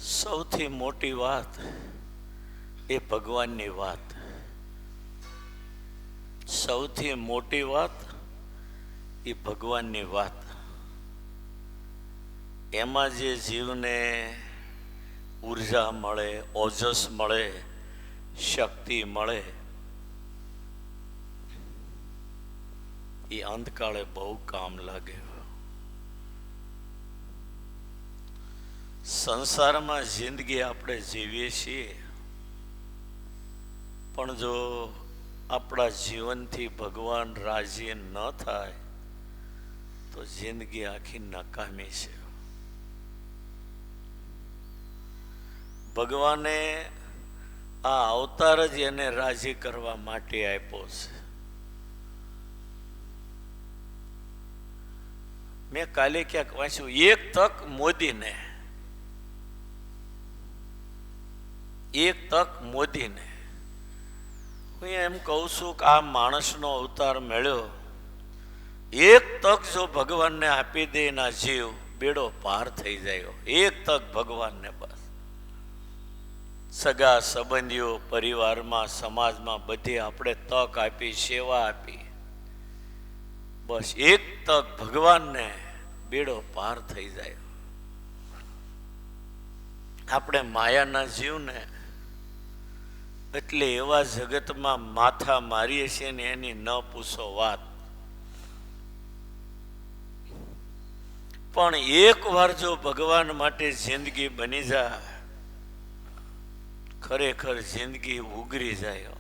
સૌથી મોટી વાત એ ભગવાનની વાત. સૌથી મોટી વાત એ ભગવાનની વાત. એમાં જે જીવને ઉર્જા મળે, ઓજસ મળે, શક્તિ મળે, એ અંતકાળે બહુ કામ લાગે. સંસારમાં જિંદગી આપણે જીવીએ છીએ, પણ જો આપણા જીવનથી ભગવાન રાજી ન થાય તો જિંદગી આખી નકામી છે. ભગવાને આ અવતાર જ એને રાજી કરવા માટે આપ્યો છે. મેં કાલે ક્યાંક વાંચ્યું, એક તક મોદીને, એક તક મોદીને. હું એમ કહું છું કે આ માણસનો અવતાર મળ્યો, એક તક જો ભગવાનને આપી દે ના જીવ બેડો પાર થઈ જાય. એક તક ભગવાનને બસ. સગા સંબંધીઓ, પરિવારમાં, સમાજમાં બધી આપણે તક આપી, સેવા આપી, બસ એક તક ભગવાનને, બેડો પાર થઈ જાય. આપણે માયાના જીવને એટલે એવા જગતમાં માથા મારીએ છીએ ને એની ન પૂછો વાત. પણ એક વાર જો ભગવાન માટે જિંદગી બની જાય, ખરેખર જિંદગી ઉગરી જાય.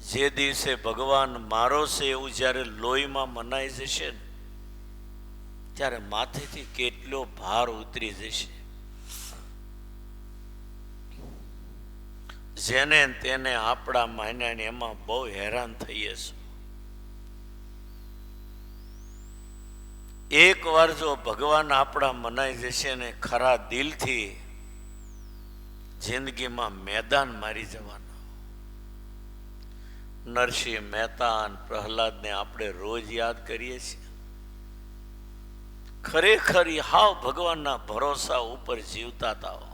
જે દિવસે ભગવાન મારો છે એવું જ્યારે લોહીમાં મનાઈ જશે ને, ત્યારે માથેથી કેટલો ભાર ઉતરી જશે. જેને તેને આપણા માન્યાને એમાં બહુ હેરાન થઈએ છીએ. એક વાર જો ભગવાન આપણા મનાઈ જશે ને, ખરા દિલથી જિંદગીમાં મેદાન મારી જવાનું. નરસિંહ મહેતા અને પ્રહલાદને આપણે રોજ યાદ કરીએ છીએ. ખરેખર હાવ ભગવાનના ભરોસા ઉપર જીવતા હતા.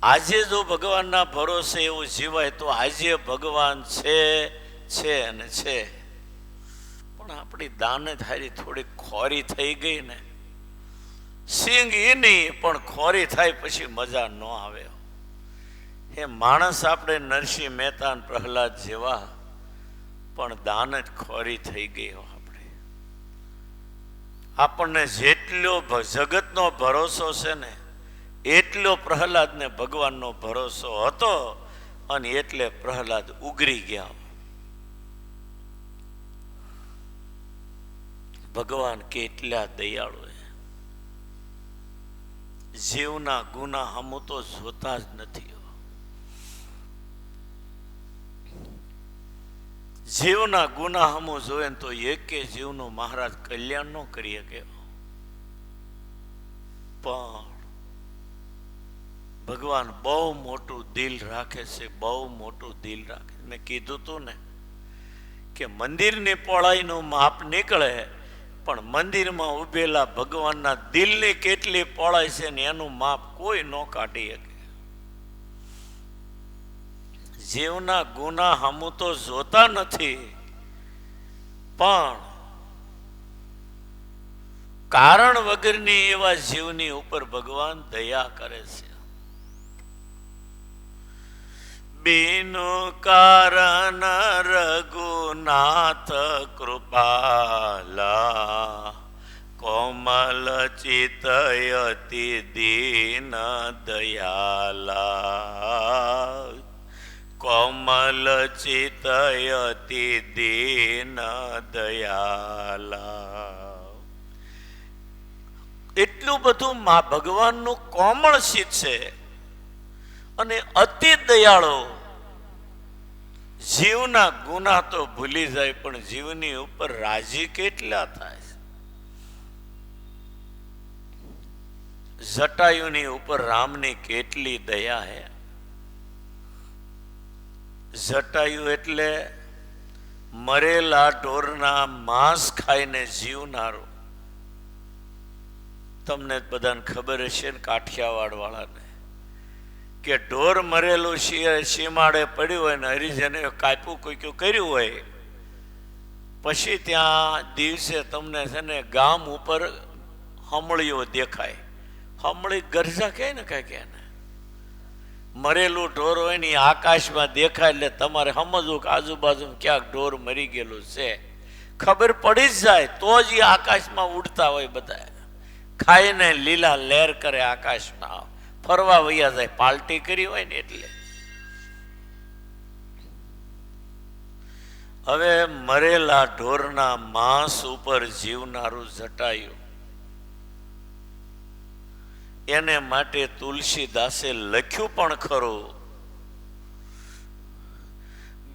આજે જો ભગવાનના ભરોસે એવું જીવાય તો આજે ભગવાન છે અને છે. પણ આપણી દાનત હારી થોડી ખોરી થઈ ગઈ ને, સિંગ એની પણ ખોરી થાય પછી મજા ન આવે. એ માણસ આપણે નરસિંહ મહેતા અને પ્રહલાદ જેવા, પણ દાનત ખોરી થઈ ગઈ. આપણને જેટલો જગતનો ભરોસો છે ને, એટલો પ્રહલાદને ભગવાનનો ભરોસો હતો, અને એટલે પ્રહલાદ ઉગરી ગયા. ભગવાન કેટલા દયાળુ. જીવના ગુના હમું તો જોતા જ નથી. જીવના ગુના હમું જોયે તો એકે જીવનું મહારાજ કલ્યાણ ન કરી શકે. પણ ભગવાન બહુ મોટું દિલ રાખે છે, બહુ મોટું દિલ રાખે. મેં કીધું તું ને કે મંદિરની પહોળાઈનું માપ નીકળે, પણ મંદિરમાં ઉભેલા ભગવાનના દિલની કેટલી પહોળાઈ છે ને એનું માપ કોઈ ન કાઢી શકે. જીવના ગુના હમું તો જોતા નથી, પણ કારણ વગરની એવા જીવની ઉપર ભગવાન દયા કરે છે. બીનુ કારણ રઘુનાથ કૃપાલા, કોમલ ચિત અતિ દીન દયાલા, કોમલ ચિત અતિ દીન દયાલા. એટલું બધું ભગવાનનું કોમળ ચિત છે અને અતિ દયાળુ. જીવના ગુના તો ભૂલી જાય, પણ જીવની ઉપર રાજી કેટલા થાય. જટાયુની ઉપર રામની કેટલી દયા હે. જટાયુ એટલે મરેલા ઢોરના માંસ ખાઈને જીવનારો. તમને બધાને ખબર હશે ને કાઠિયાવાડ વાળાને કે ઢોર મરેલું સીમાડે પડ્યું હોય ને હરિજને કાપ્યું કોઈક્યું કર્યું હોય, પછી ત્યાં દિવસે તમને છે ને ગામ ઉપર હમળીઓ દેખાય. હમળી ગરજા કહે ને કાંઈક એને, મરેલું ઢોર હોય ને આકાશમાં દેખાય એટલે તમારે સમજવું કે આજુબાજુ ક્યાંક ઢોર મરી ગયેલું છે. ખબર પડી જ જાય તો જ એ આકાશમાં ઉડતા હોય, બધા ખાઈને લીલા લહેર કરે આકાશમાં, ફરવા વૈયા જાય, પાલટી કરી હોય ને એટલે. હવે મરેલા ઢોરના માંસ ઉપર જીવનારું જટાયું, એને માટે તુલસીદાસે લખ્યું પણ ખરું,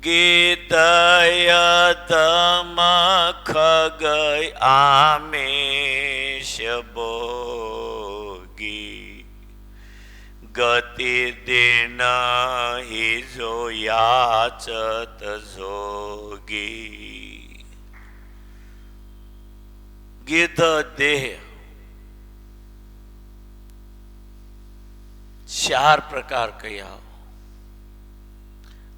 ગીતય તમ ખગય આમેશ ભોગી ગતિ દિન હિજો યાચત જોગી. ગીધ દેહ 4 પ્રકાર કયા.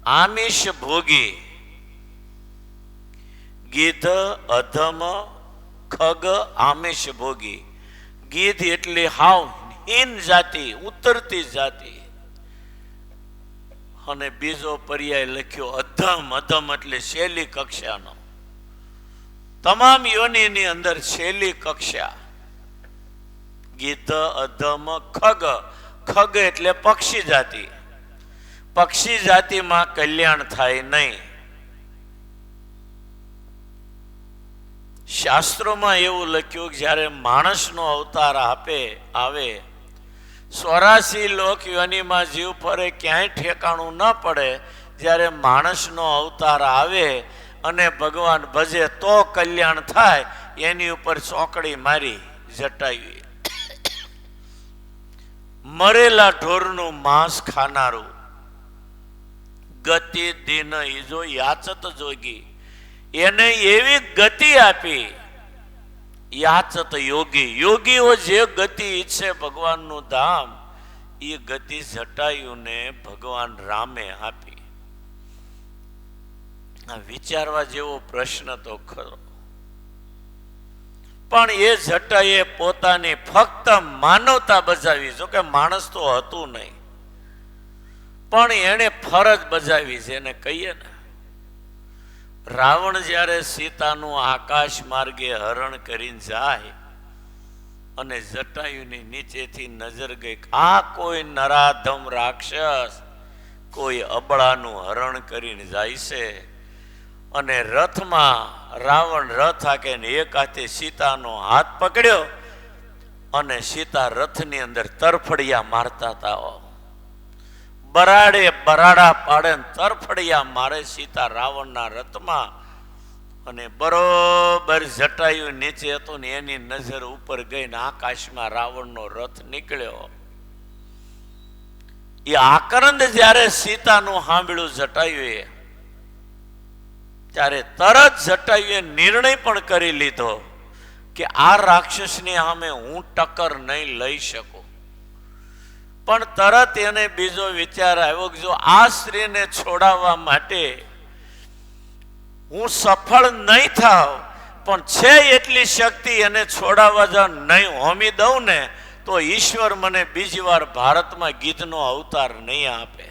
આમિષ ભોગી, ગીધ, અધમ, ખગ, આમિષ ભોગી. ગીધ એટલે હાવ હીન જાતિ, ઉતરતી જાતિ. અને બીજો પર્યાય લખ્યો અધમ. અધમ એટલે શૈલી કક્ષાનો, તમામ યોનિની અંદર શૈલી કક્ષા. ગીધ, અધમ, ખગ. ખગ એટલે પક્ષી જાતિ. પક્ષી જાતિમાં કલ્યાણ થાય નહીં. શાસ્ત્રોમાં એવું લખ્યું કે જ્યારે માણસનો અવતાર આવે 84 લોક યોનિમાં જીવ ફરે, ક્યાંય ઠેકાણું ન પડે. જ્યારે માણસનો અવતાર આવે અને ભગવાન ભજે તો કલ્યાણ થાય. એની ઉપર ચોકડી મારી જટાવી. મરેલા ઢોરનું માંસ ખાનારું, ગતિ દિન ઈજો યાચત જોગી. એને એવી ગતિ આપી, યાચત યોગી. યોગીઓ જે ગતિ ઈચ્છે ભગવાનનું ધામ, એ ગતિ જટાયુને ભગવાન રામે આપી. આ વિચારવા જેવો પ્રશ્ન તો ખરો. પણ એ જટાએ પોતાની ફક્ત માનવતા બજાવી. જો કે માણસ તો હતું નહીં, પણ એને ફરજ બજાવી છે. એને કહીએ ને, રાવણ જ્યારે સીતાનું આકાશ માર્ગે હરણ કરીને જાય અને જટાયુની નીચેથી નજર ગઈ, આ કોઈ નરાધમ રાક્ષસ કોઈ અબળાનું હરણ કરીને જાય છે. અને રથમાં રાવણ રથ હાકે ને એક હાથે સીતાનો હાથ પકડ્યો અને સીતા રથની અંદર તરફડિયા મારતા હતા. બરાડે બરાડા પાડે તરફડિયા મારે સીતા રાવણના રથમાં. અને બરોબર જટાયુ નીચે હતો ને એની નજર ઉપર ગઈ ને આકાશમાં રાવણનો રથ નીકળ્યો. એ આકરંદ જ્યારે સીતાનું સાંભળ્યું જટાયુએ, ત્યારે તરત જટાયુએ નિર્ણય પણ કરી લીધો કે આ રાક્ષસની સામે હું ટક્કર નહીં લઈ શકું. પણ તરત એને બીજો વિચાર આવ્યો કે જો આ સ્ત્રીને છોડાવવા માટે હું સફળ નહીં થાવ, પણ છે એટલી શક્તિ એને છોડાવવા જો નહીં હોમી દઉં ને તો ઈશ્વર મને બીજી વાર ભારતમાં ગીધનો અવતાર નહીં આપે.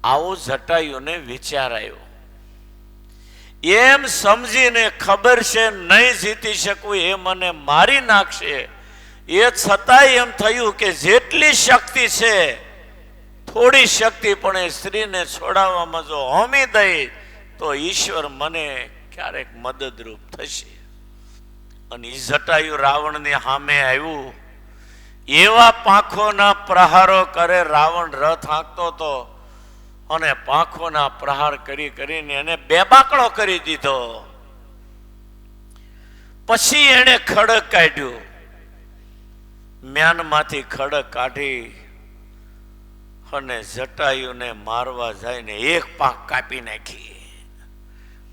આવો જટાયુને વિચાર આવ્યો. એમ સમજીને ખબર છે નહીં જીતી શકું, એ મને મારી નાખશે. એ છતાંય એમ થયું કે જેટલી શક્તિ છે, થોડી શક્તિ પણ એ સ્ત્રીને છોડાવવામાં જો હોમી દઈ તો ઈશ્વર મને ક્યારેક મદદરૂપ થશે. અને એ જટાયુ રાવણની સામે આવ્યું. એવા પાંખોના પ્રહારો કરે. રાવણ રથ હાંકતો હતો અને પાંખોના પ્રહાર કરી કરીને એને બેબાકળો કરી દીધો. પછી એને ખડક કાઢ્યું. મ્યાનમાંથી ખડક કાઢી અને જટાયુને મારવા જઈને એક પાંખ કાપી નાખી.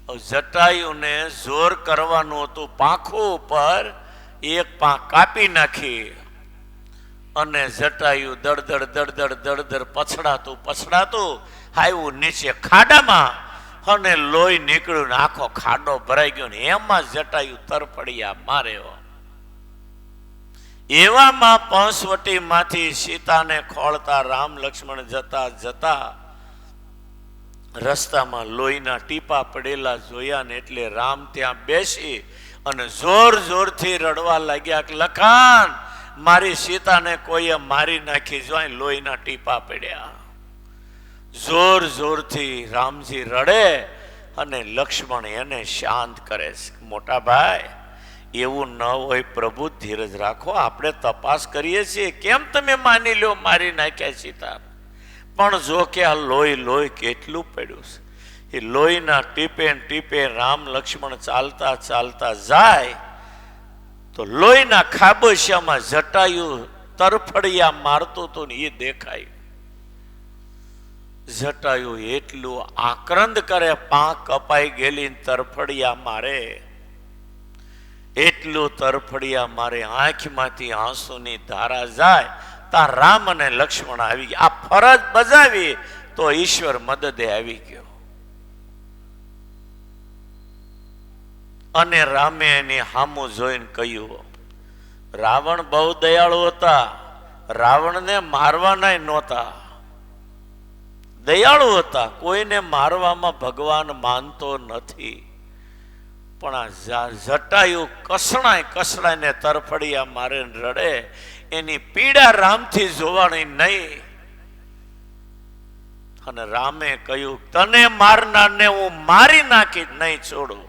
જટાયુને જોર કરવાનું હતું પાંખો ઉપર, એક પાંખ કાપી નાખી અને જટાયું દળદળ દળદળ દળદળ પછડાતું પછડાતું આવ્યું નીચે ખાડામાં અને લોહી નીકળ્યું ને આખો ખાડો ભરાઈ ગયો ને એમાં જટાયું તરફડિયા માર્યો. એવામાં પંચવટીમાંથી સીતાને ખોળતા રામ લક્ષ્મણ જતા જતા રસ્તામાં લોહીના ટીપા પડેલા જોયા ને એટલે રામ ત્યાં બેસી અને જોર જોરથી રડવા લાગ્યા કે લખાન, મારી સીતાને કોઈએ મારી નાખી, જોઈ લોહીના ટીપા પડ્યા. જોર જોરથી રામજી રડે અને લક્ષ્મણ એને શાંત કરે છે. મોટા ભાઈ, એવું ન હોય પ્રભુ, ધીરજ રાખો, આપણે તપાસ કરીએ છીએ, કેમ તમે માની લો મારી નાખ્યા સીતા? પણ જો કે આ લોહી લોહી કેટલું પડ્યું છે. એ લોહીના ટીપે ટીપે રામ લક્ષ્મણ ચાલતા ચાલતા જાય તો લોહીના ખાબોશિયામાં જટાયું તરફડિયા મારતું હતું ને એ દેખાય. જટાયું એટલું આક્રંદ કરે, પાંખ કપાઈ ગયેલી તરફડિયા મારે, એટલું તરફડિયા મારે, આંખમાંથી આંસુની ધારા જાય. તા રામ અને લક્ષ્મણ આવી ગયા. આ ફરજ બજાવી તો ઈશ્વર મદદે આવી ગયો. અને રામે એની હામું જોઈને કહ્યું, રાવણ બહુ દયાળુ હતા, રાવણને મારવાના નહોતા, દયાળુ હતા, કોઈને મારવામાં ભગવાન માનતો નથી. પણ આ જટાયું કસણાય કસણાઈને તરફડિયા મારે રડે, એની પીડા રામથી જોવાની નહીં. અને રામે કહ્યું, તને મારનારને હું મારી નાખી નહીં છોડું.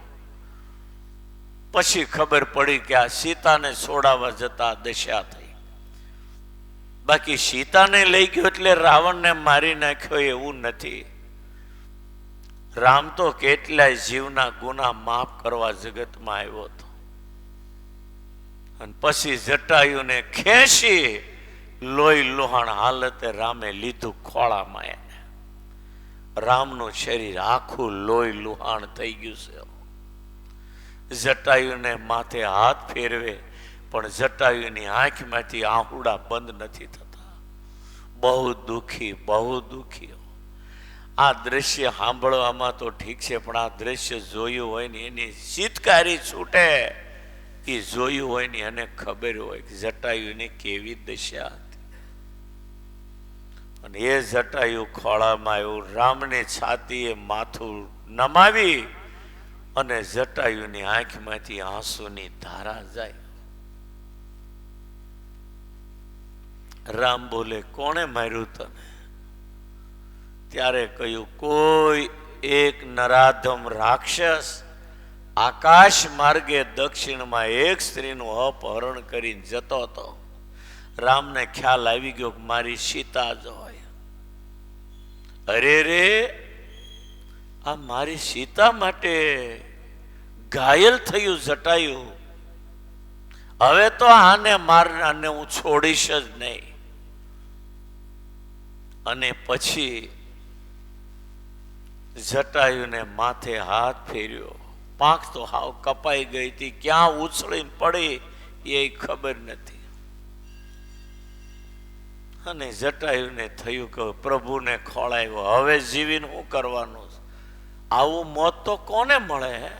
પછી ખબર પડી કે આ સીતાને છોડાવવા જતા દશા થઈ. બાકી સીતાને લઈ ગયો એટલે રાવણને મારી નાખ્યો એવું નથી. રામ તો કેટલાય જીવના ગુના માફ કરવા જગતમાં આવ્યો હતો. અને પછી જટાયુને ખેંચી લોહી લોહાણ હાલતે રામે લીધું ખોળામાં. એને રામનું શરીર આખું લોહી લુહાણ થઈ ગયું છે. જટાયુને માથે હાથ ફેરવે પણ જટાયુની આંખમાંથી આંહુડા બંધ નથી થતા. બહુ દુઃખી, બહુ દુઃખી. આ દ્રશ્ય સાંભળવામાં તો ઠીક છે, પણ આ દ્રશ્ય જોયું હોય ને એની ચીતકારી છૂટે, એ જોયું હોય ને એને ખબર હોય કે જટાયુની કેવી દશા હતી. અને એ જટાયુ ખોળામાં આવ્યું, રામની છાતીએ માથું નમાવી અને જટાયુની આંખમાંથી આંસુની ધારા જાય. રામ બોલે, કોણે માર્યું તને? ત્યારે કહ્યું, કોઈ એક નરાધમ રાક્ષસ આકાશ માર્ગે દક્ષિણમાં એક સ્ત્રીનું અપહરણ કરીને જતો હતો. રામને ખ્યાલ આવી ગયો કે મારી સીતા જ હોય. અરે રે, આ મારી સીતા માટે ઘાયલ થયું જટાયું. હવે તો આને મારનારને હું છોડીશ જ નહીં. અને પછી જટાયુને માથે હાથ ફેર્યો. પાંખ તો હાવ કપાઈ ગઈ હતી, ક્યાં ઉછળીને પડી એ ખબર નથી. અને જટાયુને થયું કે પ્રભુને ખોળાયો, હવે જીવીને શું કરવાનું? આવું મોત તો કોને મળે?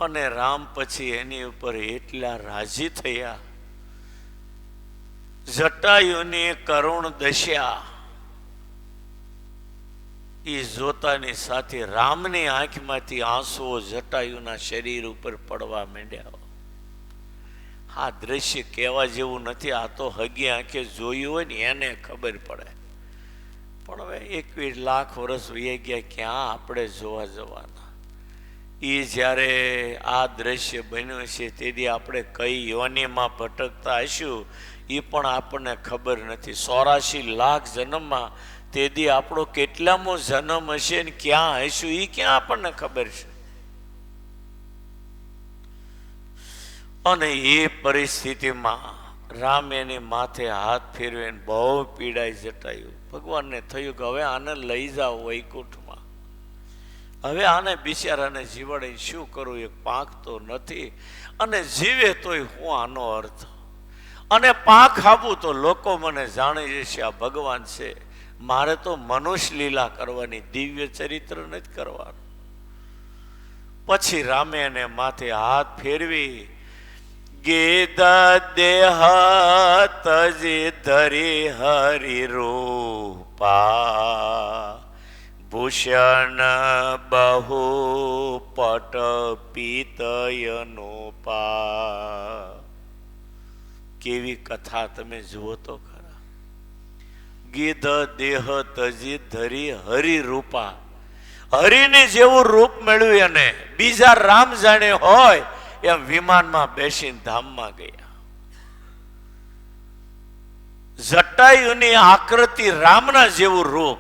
અને રામ પછી એની ઉપર એટલા રાજી થયા. જટાયુની કરુણ દશા એ જોતાની સાથે રામની આંખમાંથી આંસુઓ જટાયુના શરીર ઉપર પડવા માંડ્યા. આ દ્રશ્ય કહેવા જેવું નથી. આ તો હગી આંખે જોયું હોય ને એને ખબર પડે. પણ હવે 21 લાખ વર્ષ વહી ગયા, ક્યાં આપણે જોવા જવાના? એ જ્યારે આ દ્રશ્ય બન્યું છે તેથી આપણે કઈ યોનિમાં ભટકતા હશું એ પણ આપણને ખબર નથી. 84 લાખ જન્મમાં તેથી આપણો કેટલામો જન્મ હશે ને ક્યાં હશું એ ક્યાં આપણને ખબર છે? અને એ પરિસ્થિતિમાં રામ એની માથે હાથ ફેરવે બહુ પીડાઈ જટાયું. ભગવાનને થયું કે હવે આને લઈ જાઓ વૈકુંઠમાં. હવે આને બિચારાને જીવાડે શું કરું, એક પાંખ તો નથી અને જીવે તોય હું આનો અર્થ, અને પાંખ આપું તો લોકો મને જાણી જશે આ ભગવાન છે. મારે તો મનુષ્ય લીલા કરવાની, દિવ્ય ચરિત્ર નથી કરવાનું. પછી રામે એને માથે હાથ ફેરવી, ગીધ દેહ તજી ધરી હરિ રૂપા, ભૂષણ બહુ પટ પીતયનો પા. કેવી કથા તમે જુઓ તો ખરા. ગીધ દેહ તજી ધરી હરિ રૂપા, હરિને જેવું રૂપ મળ્યું એને. બીજા રામ જાણે હોય એમ વિમાનમાં બેસીને ધામમાં ગયા. જટાયુની આકૃતિ રામના જેવું રૂપ,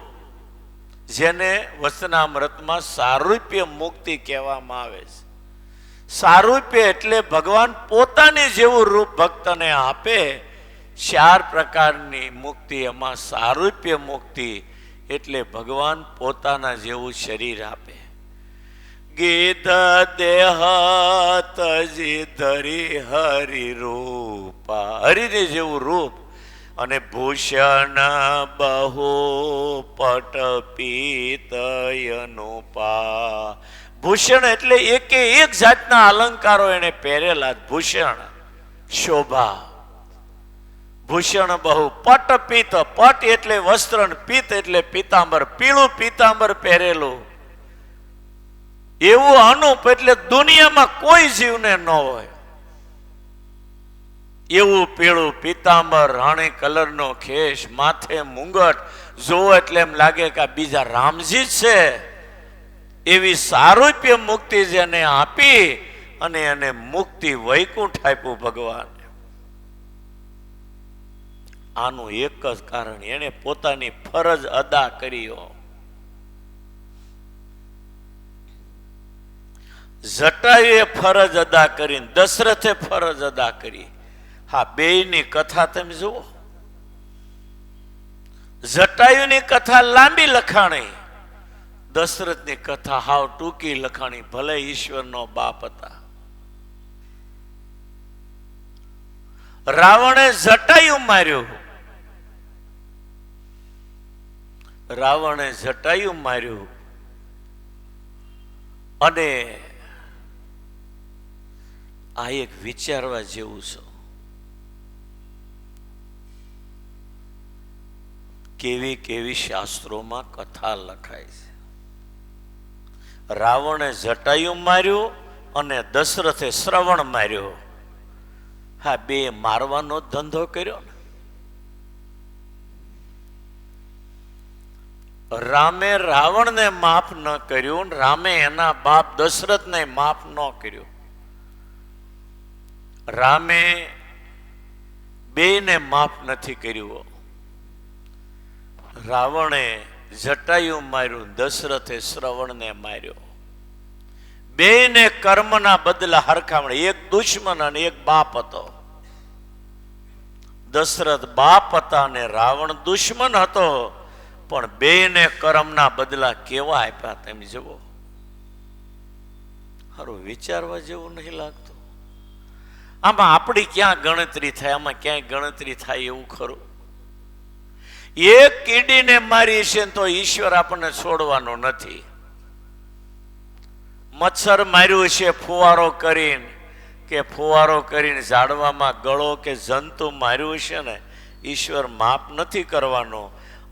જેને વચનામૃતમાં સારૂપ્ય મુક્તિ કહેવામાં આવે છે. સારૂપ્ય એટલે ભગવાન પોતાની જેવું રૂપ ભક્તને આપે. 4 પ્રકારની મુક્તિ, એમાં સારૂપ્ય મુક્તિ એટલે ભગવાન પોતાના જેવું શરીર આપે. ગીધ દેહ તજી ધરી હરિ રૂપા, હરિને જેવું રૂપ, અને ભૂષણ બહુ પટ પીતયનો પા. ભૂષણ એટલે એકે એક જાતના અલંકારો એને પહેરેલા. ભૂષણ શોભા. ભૂષણ બહુ પટ પીત, પટ એટલે વસ્ત્ર, પીત એટલે પીતાંબર, પીળું પીતાંબર પહેરેલું. એવું અનુપ એટલે દુનિયામાં કોઈ જીવને ન હોય એવું પીળું પીતાંબર, રાણી કલરનો ખેસ, માથે મુંગટ, જો એટલે એમ લાગે કે આ બીજા રામજી છે. એવી સારૂપ્ય મુક્તિ જેને આપી અને એને મુક્તિ વૈકુંઠ આપ્યું ભગવાન. આનું એક જ કારણ, એને પોતાની ફરજ અદા કરી. જટાયુએ ફરજ અદા કરી, દશરથે ફરજ અદા કરી. હા, બેયની કથા તમે જુઓ. જટાયુની કથા લાંબી લખાણી, દશરથની કથા હાવ ટૂંકી લખાણી. ભલે ઈશ્વરનો બાપ હતા. રાવણે જટાયુ માર્યો, રાવણે જટાયુ માર્યું, અને આ એક વિચારવા જેવું છે. કેવી કેવી શાસ્ત્રોમાં કથા લખાય છે. રાવણે જટાયુ માર્યું અને દશરથે શ્રવણ માર્યો. હા, બે મારવાનો ધંધો કર્યો ને. રામે રાવણને માફ ન કર્યું, રામે એના બાપ દશરથને માફ ન કર્યું. રામે બેને માફ નથી કર્યું. રાવણે જટાયુ માર્યું, દશરથે શ્રવણને માર્યો. બેને કર્મના બદલા હરખામણે. એક દુશ્મન અને એક બાપ હતો. દશરથ બાપ હતા અને રાવણ દુશ્મન હતો, પણ બેને કર્મના બદલા કેવા આપ્યા તેમ જુઓ. સારું વિચારવા જેવું નહીં લાગતું. આમાં આપણી ક્યાં ગણતરી થાય? આમાં ક્યાંય ગણતરી થાય એવું ખરું? એક કીડીને મારી છે તો ઈશ્વર આપણને છોડવાનો નથી. મચ્છર માર્યું છે ફુવારો કરીને, કે ફુવારો કરીને ઝાડવામાં ગળો કે જંતુ માર્યું છે ને, ઈશ્વર માફ નથી કરવાનો.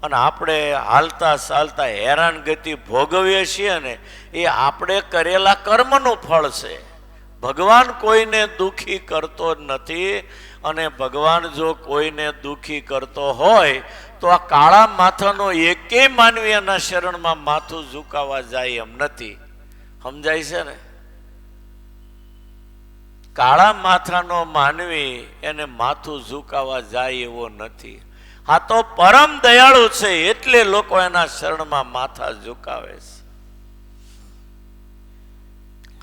અને આપણે હાલતા ચાલતા હેરાનગતિ ભોગવીએ છીએ ને, એ આપણે કરેલા કર્મનું ફળ છે. ભગવાન કોઈને દુઃખી કરતો નથી, અને ભગવાન જો કોઈને દુઃખી કરતો હોય તો આ કાળા માથાનો એકેય માનવી એના શરણમાં માથું ઝુકાવવા જાય એમ નથી. સમજાય છે ને? કાળા માથાનો માનવી એને માથું ઝુકાવવા જાય એવો નથી. આ તો પરમ દયાળુ છે, એટલે લોકો એના શરણમાં માથા ઝુકાવે છે.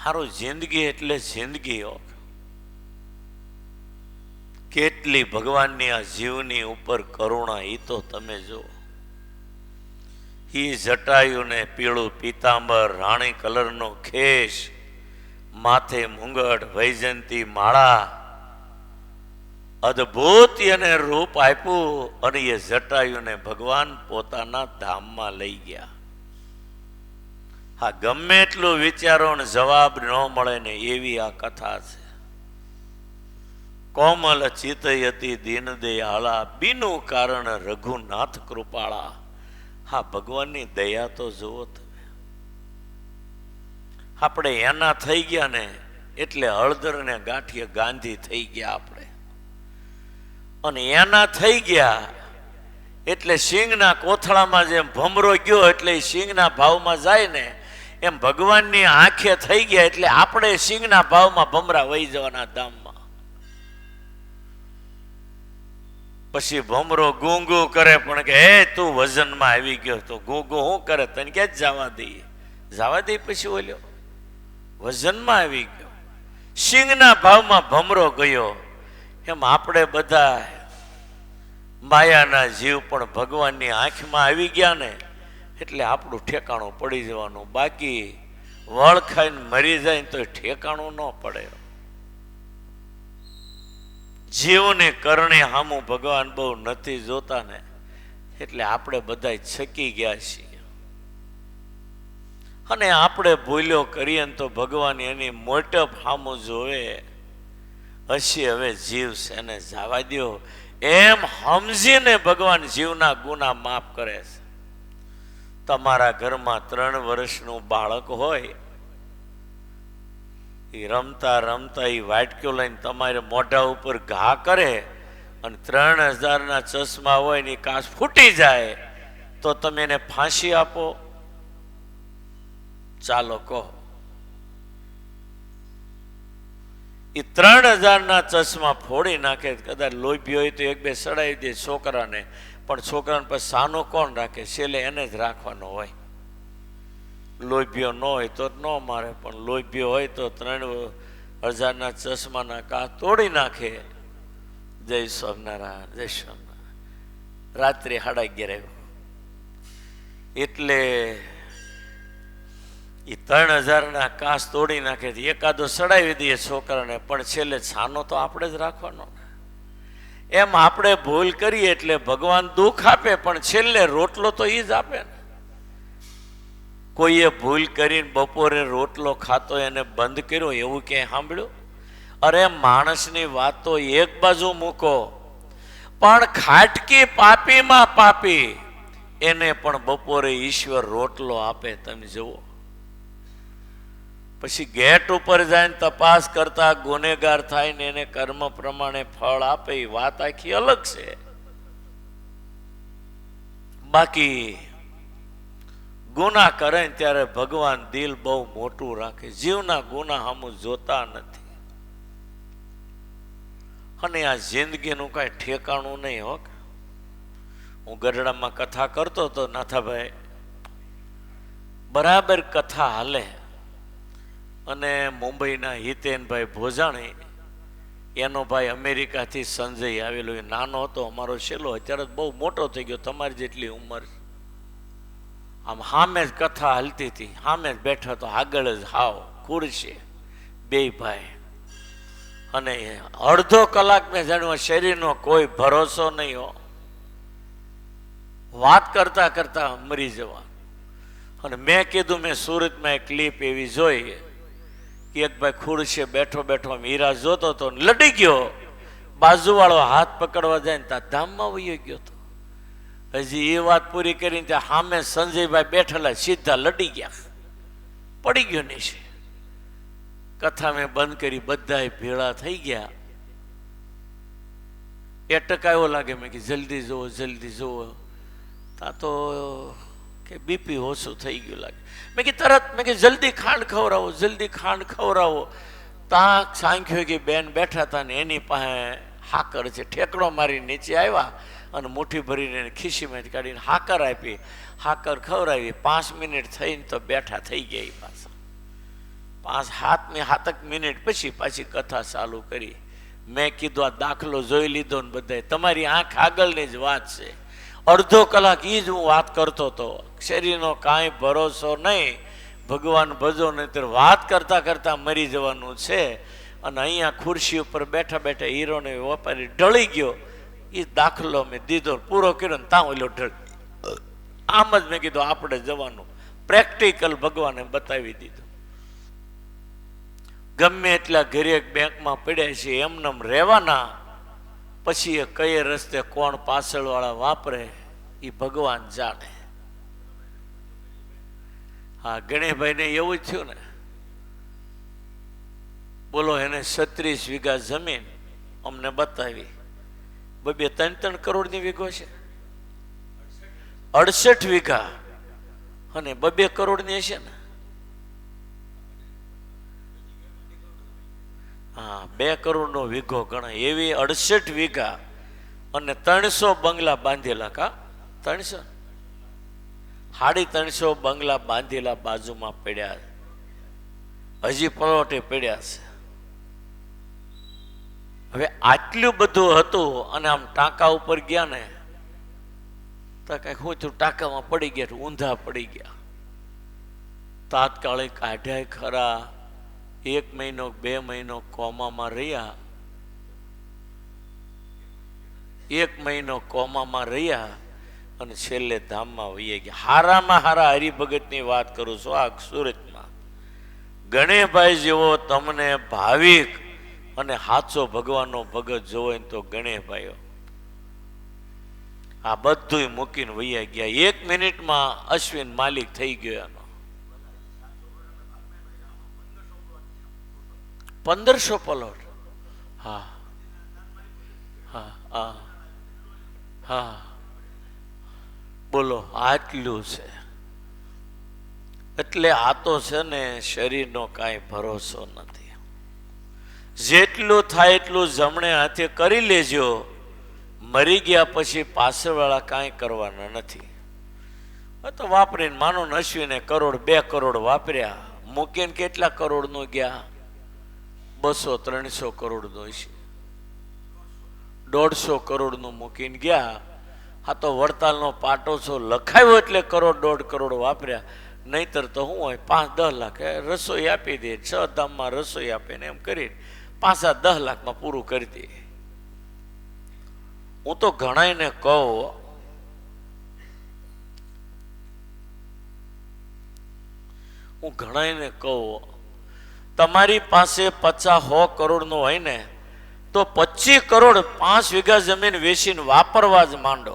સારું, જિંદગી એટલે જિંદગી. કેટલી ભગવાનની આ જીવની ઉપર કરુણા, એ તો તમે જુઓ. ઈ જટાયુને પીળું પીતાંબર, રાણી કલરનો ખેસ, માથે મુંગટ, વૈજયંતી માળા, અદ્ભુત એને રૂપ આપ્યું અને એ જટાયુને ભગવાન પોતાના ધામમાં લઈ ગયા. હા, ગમે એટલું વિચારો ને જવાબ ન મળે ને એવી આ કથા છે. કોમલ ચિતયતી દીન દયાળા, બીનું કારણ રઘુનાથ કૃપાળા. હા, ભગવાનની દયા તો જુઓ તમે. આપણે એના થઈ ગયા ને એટલે હળદર ને ગાંઠિયા ગાંધી થઈ ગયા આપણે. અને એના થઈ ગયા એટલે સિંગના કોથળામાં જેમ ભમરો ગયો એટલે સિંગના ભાવમાં જાય ને એમ ભગવાનની આંખે થઈ ગયા એટલે આપણે સિંગના ભાવમાં ભમરા વહી જવાના ધામમાં. પછી ભમરો ગુંગુ કરે પણ કે હે તું વજનમાં આવી ગયો તો ગુંગુ શું કરે, તને ક્યાં જવા દઈએ, જવા દઈએ. પછી ઓલ્યો વજનમાં આવી ગયો, સિંગના ભાવમાં ભમરો ગયો. એમ આપણે બધા માયાના જીવ પણ ભગવાનની આંખમાં આવી ગયા ને એટલે આપણું ઠેકાણું પડી જવાનું. બાકી વળ ખાઈને મરી જાય ને તો ઠેકાણું ન પડે. જીવને કરણે હામું ભગવાન બહુ નથી જોતા ને એટલે આપણે બધા છકી ગયા છીએ. અને આપણે ભૂલ્યો કરીએ ને તો ભગવાન એની મોટપ હામું જોવે. હસી હવે જીવ છે એને જવા દો એમ સમજીને ભગવાન જીવના ગુના માફ કરે છે. તમારા ઘરમાં 3 વર્ષનું બાળક હોય, એ રમતા રમતા એ વાટક્યો લઈને તમારે મોઢા ઉપર ઘા કરે અને 3000ના ચશ્મા હોય ને કાચ ફૂટી જાય તો તમે એને ફાંસી આપો? ચાલો કહો. એ 3000ના ચશ્મા ફોડી નાખે, કદાચ લોભી હોય તો 1-2 સડાવી દે છોકરાને, પણ છોકરાને પછી સાનો કોણ રાખે? છેલ્લે એને જ રાખવાનો હોય. લોભ્યો ન હોય તો ન મારે, પણ લોભ્યો હોય તો 3000ના ચશ્માના કાચ તોડી નાખે. જય સ્વામિનારાયણ, જય સ્વામિનારાયણ. રાત્રે 11:30 આવ્યો એટલે એ 3000ના કાચ તોડી નાખે. એકાદો સડાવી દઈએ છોકરાને, પણ છેલ્લે છાનો તો આપણે જ રાખવાનો ને. એમ આપણે ભૂલ કરીએ એટલે ભગવાન દુઃખ આપે, પણ છેલ્લે રોટલો તો એ જ આપે ને. કોઈએ ભૂલ કરીને બપોરે રોટલો ખાતો એને બંધ કર્યો એવું ક્યાંય સાંભળ્યું? અરે માણસની વાત તો એક બાજુ મૂકો, પણ ખાટકી પાપીમાં પાપી એને પણ બપોરે ઈશ્વર રોટલો આપે. તમે જુઓ. પછી ગેટ ઉપર જાય તપાસ કરતા ગુનેગાર થાય ને એને કર્મ પ્રમાણે ફળ આપે. એ વાત આખી અલગ છે. બાકી ગુના કરે ત્યારે ભગવાન દિલ બહુ મોટું રાખે. જીવના ગુના સામું જોતા નથી. અને આ જિંદગીનું કાંઈ ઠેકાણું નહીં હો. હું ગઢડામાં કથા કરતો હતો નાથાભાઈ, બરાબર કથા હાલે અને મુંબઈના હિતેનભાઈ ભોજાણી, એનો ભાઈ અમેરિકાથી સંજય આવેલો, એ નાનો હતો અમારો છેલ્લો, અત્યારે બહુ મોટો થઈ ગયો, તમારી જેટલી ઉંમર. આમ સામે જ કથા હાલતી હતી, સામે જ બેઠા તો આગળ જ હાવ ખુરશી બે ભાઈ. અને અડધો કલાક મેં જાણ્યું શરીરનો કોઈ ભરોસો નહીં હો. વાત કરતા કરતા મરી જવા. અને મેં કીધું મેં સુરતમાં એક ક્લિપ એવી જોઈ કે એક ભાઈ ખુરશી બેઠો બેઠો હીરા જોતો હતો, લડી ગયો. બાજુવાળો હાથ પકડવા જાય ને ત્યાં ધામમાં વયો ગયો હતો. હજી એ વાત પૂરી કરીને ત્યાં સામે સંજયભાઈ બેઠેલા સીધા લડી ગયા, પડી ગયો નીચે. કથા મેં બંધ કરી, બધા ભેળા થઈ ગયા. એ ટકાયો લાગે. મેં કે જલ્દી જુઓ, જલ્દી જુઓ. તા તો કે બીપી ઓછું થઈ ગયું લાગે. મેં કે તરત મેં કે જલ્દી ખાંડ ખવડાવો, જલ્દી ખાંડ ખવડાવો. ત્યાં સાંખ્યો કે બેન બેઠા હતા ને એની પાસે હાકર છે, ઠેકડો મારી નીચે આવ્યા અને મુઠ્ઠી ભરીને ખીસીમાંથી કાઢીને હાકર આપી. હાકર ખવડાવી. 5 મિનિટ થઈને તો બેઠા થઈ ગયા પાછા. 5-7 મિનિટ પછી પાછી કથા ચાલુ કરી. મેં કીધું આ દાખલો જોઈ લીધો ને બધાય, તમારી આંખ આગળની જ વાત છે. અડધો કલાક એ જ હું વાત કરતો હતો. શરીરનો કાંઈ ભરોસો નહીં, ભગવાન ભજો નહીતર વાત કરતા કરતા મરી જવાનું છે. અને અહીંયા ખુરશી ઉપર બેઠા બેઠા હીરોને વેપારી ઢળી ગયો. એ દાખલો મેં દીધો, પૂરો કર્યો ને ત્યાં ઓલો ઢળ. આમ જ મેં કીધું આપણે જવાનું, પ્રેક્ટિકલ ભગવાને બતાવી દીધું. ગમે એટલા ઘરે બેંકમાં પડ્યા છે એમનેમ રહેવાના, પછી એ કઈ રસ્તે કોણ પાછળ વાળા વાપરે એ ભગવાન જાણે. હા, ગણેશભાઈ ને એવું જ થયું ને. બોલો, એને 36 વીઘા જમીન અમને બતાવી, 2-3 કરોડની વીઘો છે. 68 વીઘા અને 2 કરોડની હશે ને. હા, 2 કરોડનો વીઘો ગણાય એવી 68 વીઘા અને 300 બંગલા બાંધેલા. કા 300 350 બંગલા બાંધેલા બાજુમાં પડ્યા, હજી પલોટે પડ્યા છે. હવે આટલું બધું હતું અને આમ ટાંકા ઉપર ગયા ને તો કઈક હું થયું, ટાંકામાં પડી ગયા, ઊંધા પડી ગયા. તાત્કાલિક કાઢ્યા ખરા. 1 મહિનો 2 મહિનો કોમામાં રહ્યા, 1 મહિનો કોમામાં રહ્યા અને છેલ્લે ધામમાં વહી ગયા. હારામાં હારા હરિભગતની વાત કરું છું આ સુરતમાં. ગણેશભાઈ જેવો તમને ભાવિક અને સાચો ભગવાનનો ભગત જોવો ને તો ગણેશભાઈઓ આ બધું મૂકીને વૈયા ગયા. 1 મિનિટમાં અશ્વિન માલિક થઈ ગયો એનો. 1500 પલોટ. હા હા હા હા, બોલો, આટલું છે. એટલે આ તો છે ને શરીરનો કાંઈ ભરોસો નથી. જેટલું થાય એટલું જમણે હાથે કરી લેજો. મરી ગયા પછી પાછળવાળા કાંઈ કરવાના નથી. તો વાપરીને માનો ને અશ્વિને 1 કરોડ 2 કરોડ વાપર્યા, મૂકીને કેટલા કરોડનો ગયા? 200-300 કરોડનો છે. 150 કરોડનું મૂકીને ગયા. આ તો વડતાલનો પાટો છો લખાયો એટલે 1 કરોડ 1.5 કરોડ વાપર્યા. નહીતર તો શું હોય, 5-10 લાખ રસોઈ આપી દે, 6 ધામમાં રસોઈ આપે ને એમ કરી 5-10 લાખમાં પૂરું કરી દે. હું તો ઘણાને કહું, તમારી પાસે 50-100 કરોડનું હોય ને તો 25 કરોડ 5 વીઘા જમીન વેચીને વાપરવા જ માંડો.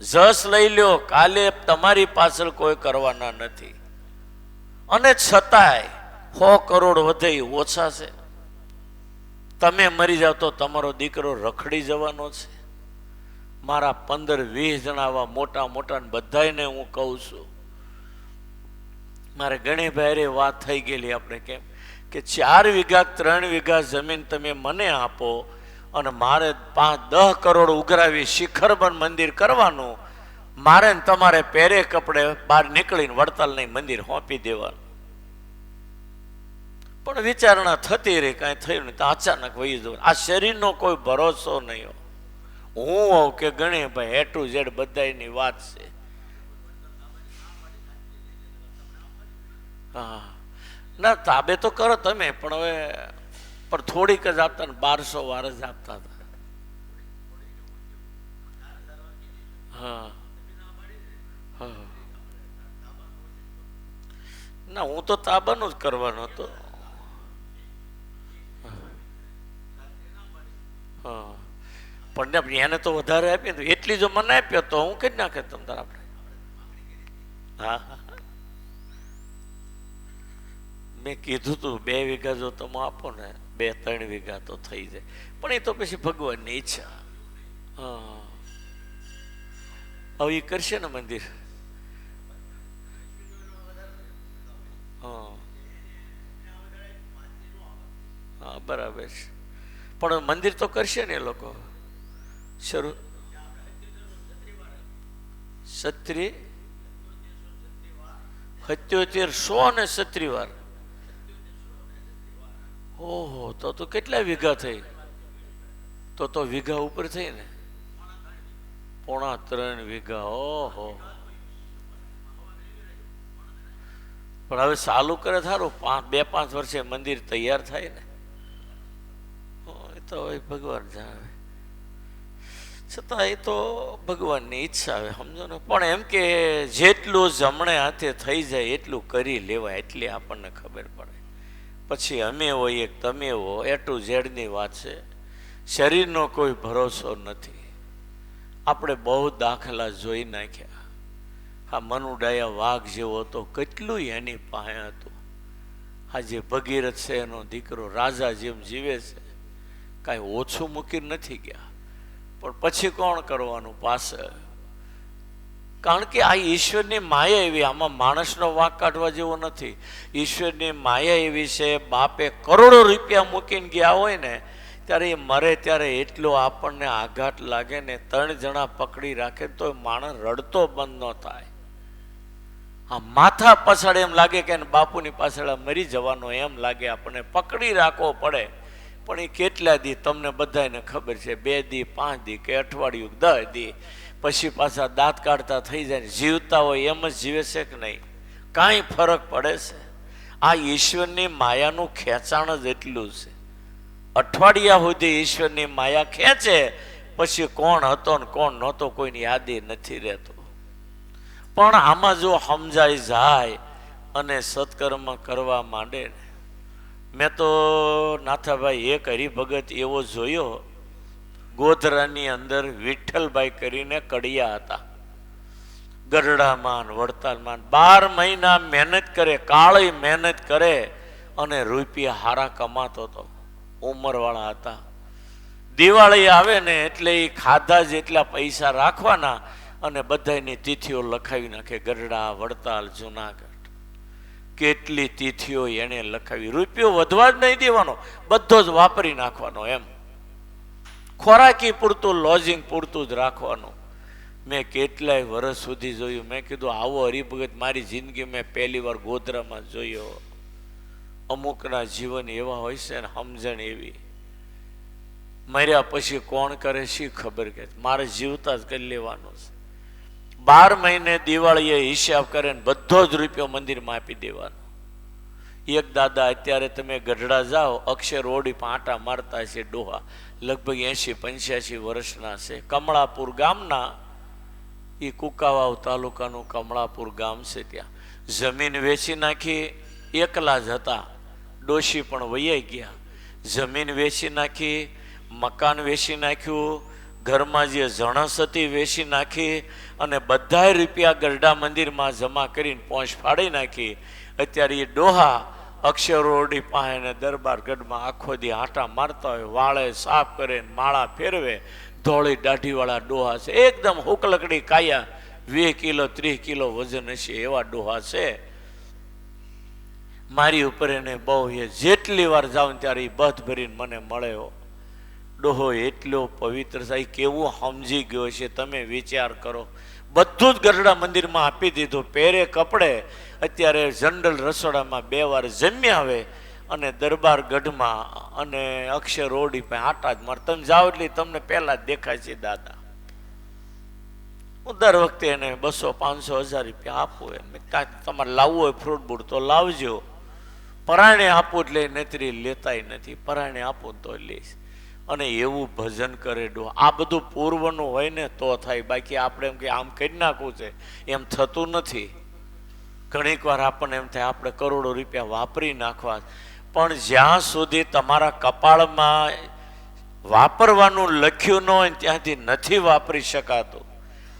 જસ લઈ લ્યો, કાલે તમારી પાછળ કોઈ કરવાના નથી. અને છતાંય 100 કરોડ વધે ઓછા છે. તમે મરી જાવ તો તમારો દીકરો રખડી જવાનો છે. મારા 15-20 જણા આવા મોટા મોટા બધાને હું કહું છું. મારે ગણેશભાઈ વાત થઈ ગયેલી આપણે કેમ કે 4 વીઘા 3 વીઘા જમીન તમે મને આપો અને મારે 5-10 કરોડ ઉઘરાવી શિખરબંધ મંદિર કરવાનું. મારે તમારે પહેરે કપડે બહાર નીકળીને વડતાલની મંદિર સોંપી દેવાનું. પણ વિચારણા થતી રહી, કાંઈ થયું નહીં તો અચાનક વહી જવું. આ શરીરનો કોઈ ભરોસો નહીં. હું હોઉં કે ગણેશભાઈ A to Z બધાની વાત છે. હા ના, તાબે તો કરો તમે, પણ હવે પણ થોડીક જ આપતા ને 1200 વાર જ આપતા હતા. હા હા, ના હું તો તાબાનું જ કરવાનો હતો. હા, પણ એને તો વધારે આપીએ તો એટલી જો મને આપ્યો તો હું કઈ નાખે તમ તાર આપણે. હા હા, મેં કીધું તું 2 વીઘા જો તમે આપો ને 2-3 વીઘા તો થઈ જાય, પણ એ તો પછી ભગવાનની ઈચ્છા. હા, હવે એ કરશે ને મંદિર. હા હા, બરાબર છે. પણ મંદિર તો કરશે ને એ લોકો શરૂ. 77 વાર. ઓહો, તો કેટલા વીઘા થઈ? તો વીઘા ઉપર થઈ ને. 3.5 વીઘા, ઓહો. પણ હવે ચાલુ કરે સારું, 2-5 વર્ષે મંદિર તૈયાર થાય ને. એ તો હવે ભગવાન જાણે. છતાં એ તો ભગવાનની ઈચ્છા આવે, સમજો ને. પણ એમ કે જેટલું જમણે હાથે થઈ જાય એટલું કરી લેવાય, એટલી આપણને ખબર પડે. પછી અમે હોઈએ તમે હો, A to Z ની વાત છે. શરીરનો કોઈ ભરોસો નથી. આપણે બહુ દાખલા જોઈ નાખ્યા. આ મનુડાયા વાઘ જેવો હતો, કેટલું એની પાસે હતું. આ જે ભગીરથ છે એનો દીકરો રાજા જેમ જીવે છે, કાંઈ ઓછું મૂકી નથી ગયા. પણ પછી કોણ કરવાનું પાસે? કારણ કે આ ઈશ્વરની માયા એવી, આમાં માણસનો વાંક કાઢવા જેવો નથી. ઈશ્વરની માયા એવી છે. બાપે કરોડો રૂપિયા મૂકીને ગયા હોય ને, ત્યારે એ મરે ત્યારે એટલો આપણને આઘાત લાગે ને, 3 જણા પકડી રાખે તો માણસ રડતો બંધ ન થાય. આ માથા પાછળ એમ લાગે કે બાપુની પાછળ મરી જવાનો એમ લાગે, આપણને પકડી રાખવો પડે. પણ એ કેટલા દી તમને બધાને ખબર છે, 2 દી 5 દી કે અઠવાડિયું 10 દી, પછી પાછા દાંત કાઢતા થઈ જાય. જીવતા હોય એમ જ જીવે છે કે નહીં? કાંઈ ફરક પડે છે? આ ઈશ્વરની માયાનું ખેંચાણ જ એટલું છે. અઠવાડિયા સુધી ઈશ્વરની માયા ખેંચે, પછી કોણ હતો ને કોણ નહોતો કોઈની યાદી નથી રહેતો. પણ આમાં જો સમજાઈ જાય અને સત્કર્મ કરવા માંડે ને. મેં તો નાથાભાઈ એક હરિભગત એવો જોયો, ગોધરાની અંદર વિઠ્ઠલભાઈ કરીને કડિયા હતા. ગરડામાં વડતાલમાં 12 મહિના મહેનત કરે, કાળી મહેનત કરે અને રૂપિયા હારા કમાતો હતો. ઉંમરવાળા હતા. દિવાળી આવે ને એટલે એ ખાધા જેટલા પૈસા રાખવાના અને બધાની તિથિઓ લખાવી નાખે. ગરડા, વડતાલ, જુનાગઢ, કેટલી તિથિઓ એને લખાવી. રૂપિયો વધવા જ નહીં દેવાનો, બધો જ વાપરી નાખવાનો. એમ ખોરાકી પૂરતું, લોજિંગ પૂરતું જ રાખવાનું. મેં કેટલાય વર્ષ સુધી જોયું. મેં કીધું આવો હરિભગત મારી જિંદગી મેં પહેલી વાર ગોધરામાં જોયો. અમુકના જીવન એવા હોય છે ને, સમજણ એવી. મર્યા પછી કોણ કરે શી ખબર, કે મારે જીવતા જ કરી લેવાનું છે. 12 મહિને દિવાળીએ હિસાબ કરે ને બધો જ રૂપિયો મંદિરમાં આપી દેવાનો. એક દાદા અત્યારે તમે ગઢડા જાઓ, અક્ષર રોડી આંટા મારતા છે ડોહા, લગભગ 80-85 વર્ષના છે. કમળાપુર ગામના, એ કુકાવાવ તાલુકાનું કમળાપુર ગામ છે. ત્યાં જમીન વેચી નાખી, એકલા જ હતા. ડોશી પણ વૈયાઈ ગયા. જમીન વેચી નાખી, મકાન વેચી નાખ્યું, ઘરમાં જે જણસ હતી વેચી નાખી અને બધા રૂપિયા ગરડા મંદિરમાં જમા કરીને પહોંચ ફાડી નાખી. અત્યારે એ ડોહા અક્ષરોડી પાસે દરબાર ગઢમાં આખો દી આંટા મારતા હોય, વાળે સાફ કરે, માળા ફેરવે. ધોળી દાઢીવાળા ડોહા છે, એકદમ હુકલકડી કાયા, 20 કિલો 30 કિલો વજન હશે એવા ડોહા છે. મારી ઉપર એને બહુ, એ જેટલી વાર જાઉં ત્યારે એ બધ ભરીને મને મળ્યો. ડોહો એટલો પવિત્ર થાય, કેવું સમજી ગયો છે તમે વિચાર કરો. બધું જ ગરડા મંદિરમાં આપી દીધું, પહેરે કપડે. અત્યારે જનરલ રસોડામાં 2 વાર જમ્યા આવે અને દરબાર ગઢમાં અને અક્ષર રોડી પાસે આટા જ માર. તમે જાઓ એટલે તમને પહેલા જ દેખાય છે દાદા. હું દર વખતે એને 200-500-1000 રૂપિયા આપું. એમ કાંઈક તમારે લાવવું હોય ફ્રૂટ બૂટ તો લાવજો. પરાણે આપું એટલે નતરી લેતાય નથી, પરાણે આપું તો લઈશ. અને એવું ભજન કરે ડો. આ બધું પૂર્વનું હોય ને તો થાય, બાકી આપણે એમ કે આમ કરી નાખવું છે એમ થતું નથી. ઘણીક વાર આપણને એમ થાય આપણે કરોડો રૂપિયા વાપરી નાખવા, પણ જ્યાં સુધી તમારા કપાળમાં વાપરવાનું લખ્યું ન હોય ત્યાંથી નથી વાપરી શકાતું.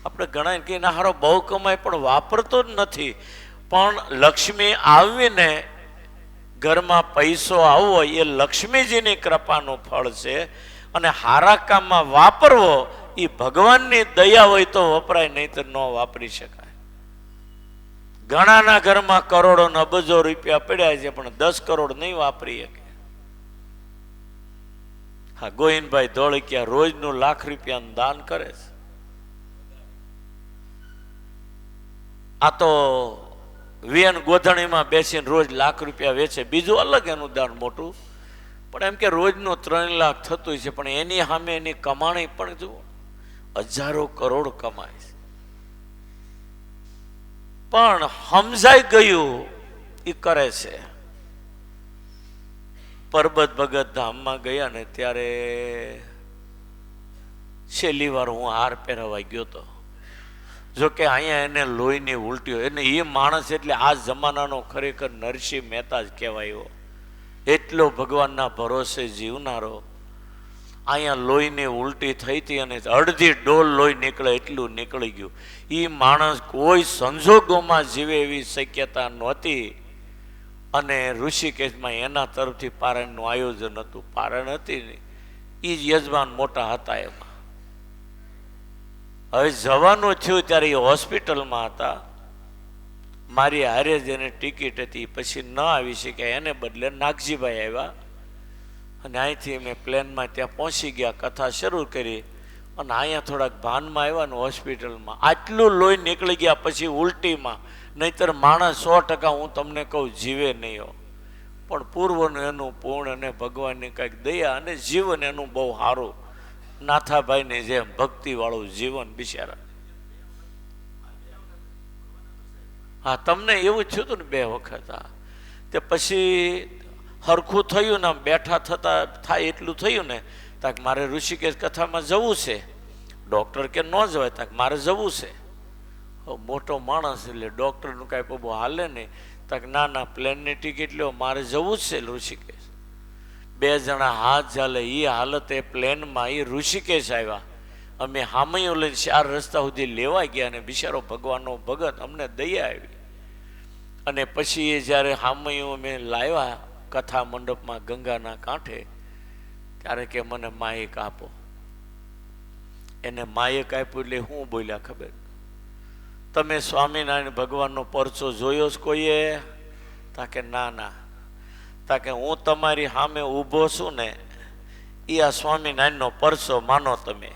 આપણે ઘણા કહીએ ના હારો બહુ કમાય પણ વાપરતો જ નથી. પણ લક્ષ્મી આવીને ઘરમાં પૈસો આવવો એ લક્ષ્મીજીની કૃપાનું ફળ છે. અને હારા કામમાં વાપરવો એ ભગવાનની દયા હોય તો વપરાય, નહીં તો ન વાપરી શકાય. ઘણાના ઘરમાં કરોડો ને અબજો રૂપિયા પડ્યા છે પણ 10 કરોડ નહીં વાપરી શકે. હા, ગોવિંદભાઈ ધોળકિયા રોજનું લાખ રૂપિયાનું દાન કરે છે. આ તો વીએન ગોધણીમાં બેસીને રોજ લાખ રૂપિયા વેચે, બીજું અલગ એનું દાન મોટું. પણ એમ કે રોજનું 3 લાખ થતું છે, પણ એની સામે એની કમાણી પણ જુઓ. હજારો કરોડ કમાય છે, પણ સમજાઈ ગયું એ કરે છે. પરબત ભગત ધામમાં ગયા ને ત્યારે છેલ્લી વાર હું હાર પહેરાવા ગયો હતો. જોકે અહીંયા એને લોહીની ઉલટીઓ, એને એ માણસ એટલે આ જમાનાનો ખરેખર નરસિંહ મહેતા જ કહેવાય. એટલો ભગવાનના ભરોસે જીવનારો. અહીંયા લોહીની ઉલટી થઈ હતી અને અડધી ડોલ લોહી નીકળે એટલું નીકળી ગયું. એ માણસ કોઈ સંજોગોમાં જીવે એવી શક્યતા નહોતી. અને ઋષિકેશમાં એના તરફથી પારાયણનું આયોજન હતું. પારાયણ હતી ને એ જ યજમાન મોટા હતા. એમાં હવે જવાનું થયું ત્યારે એ હોસ્પિટલમાં હતા. મારી હારે જેને ટિકિટ હતી પછી ન આવી શક્યા, એને બદલે નાગજીભાઈ આવ્યા અને અહીંથી મેં પ્લેનમાં ત્યાં પહોંચી ગયા, કથા શરૂ કરી અને અહીંયા થોડાક ભાનમાં આવ્યા ને હોસ્પિટલમાં આટલું લોહી નીકળી ગયા પછી ઉલટીમાં. નહીતર માણસ 100% હું તમને કહું જીવે નહીં હો, પણ પૂર્વનું એનું પૂર્ણ અને ભગવાનની કંઈક દયા અને જીવન એનું બહુ સારું. નાથાભાઈની જેમ ભક્તિવાળું જીવન બિચારા. હા, તમને એવું થયું હતું ને 2 વખત. હા, તે પછી હરખું થયું ને બેઠા થતા થાય એટલું થયું ને તાક મારે ઋષિકેશ કથામાં જવું છે. ડૉક્ટર કે ન જવાય, તાક મારે જવું છે. મોટો માણસ એટલે ડૉક્ટરનું કાંઈ બહુ હાલે નહીં. તાક ના ના પ્લેનની ટિકિટ લ્યો, મારે જવું જ છે ઋષિકેશ. 2 જણા હાથ ઝાલે એ હાલતે પ્લેનમાં એ ઋષિકેશ આવ્યા. અમે હામૈયો લઈને 4 રસ્તા સુધી લેવા ગયા અને બિચારો ભગવાનનો ભગત, અમને દયા આવી. અને પછી એ જ્યારે હામૈયો અમે લાવ્યા કથા મંડપમાં ગંગાના કાંઠે, ત્યારે કે મને માયક આપો. એને માયક આપ્યું એટલે હું બોલ્યા ખબર? તમે સ્વામિનારાયણ ભગવાનનો પરચો જોયો જ કોઈએ? તાકે ના ના. તાકે હું તમારી સામે ઊભો છું ને એ આ સ્વામિનારાયણનો પરચો માનો તમે.